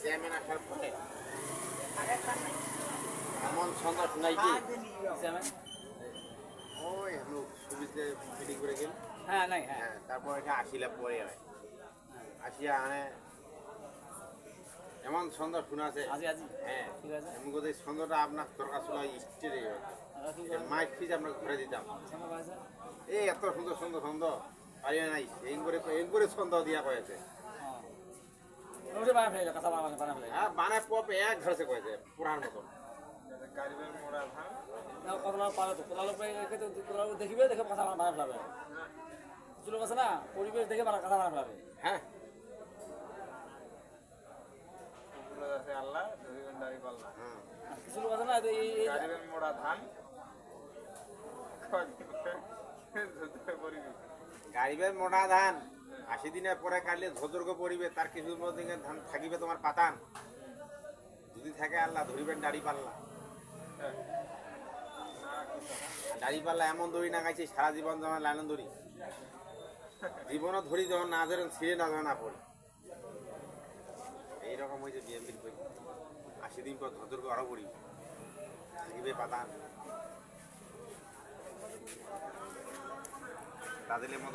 chairman আসার পরে এমন সন্ধ্যা শোনাই কি ওই আমি সুবিধে মিটিং করে গেল হ্যাঁ নাই হ্যাঁ হ্যাঁ তারপর এটা আসিলা পরে আসিয়া আনে এমন সন্ধ্যা শোনাছে আজি আজি হ্যাঁ ঠিক আছে এমন করে সন্ধ্যাটা আপনার দরকার ছিল স্টেটে মাইক ফিজ আপনার ঘুরে দিতাম সন্ধ্যা পাইছে এই এত সুন্দর সুন্দর সন্ধ্যা পারিয়া নাই এই করে সন্ধ্যা দিয়া কয়েছে ওটা বানা ফেলে কথা বানা ফেলে হ্যাঁ বানায় পপ এক ঘরে কয়েছে পুরান মতন না কতলা পারে তো কতলা পেয়ে তো কতলা দেখিবে দেখে কথা বানা ফেলাবে কিছু লোক আছে না পরিবেশ দেখে কথা বানা ফেলাবে হ্যাঁ হ্যাঁ কিছু লোক আছে না এই গাড়িবের মোটা ধান ৮০ দিনের পরে কাটলে ঝোদর্গ পড়িবে তার কিছু মধ্যে ধান থাকিবে তোমার পাতান যদি থাকে আল্লাহ ধরিবেন দাড়ি পাল্লা দাড়ি পাল্লা এমন দড়ি না গাইছে সারা জীবন যখন লাইন ধরি জীবনও ধরি যখন না ধরেন ছিঁড়ে না যখন না পড়ে এইরকম হয়েছে বিএমপির বই ৮০ দিন পর ঝোদর্গ আরো পড়ি থাকিবে পাতান তাদের মতো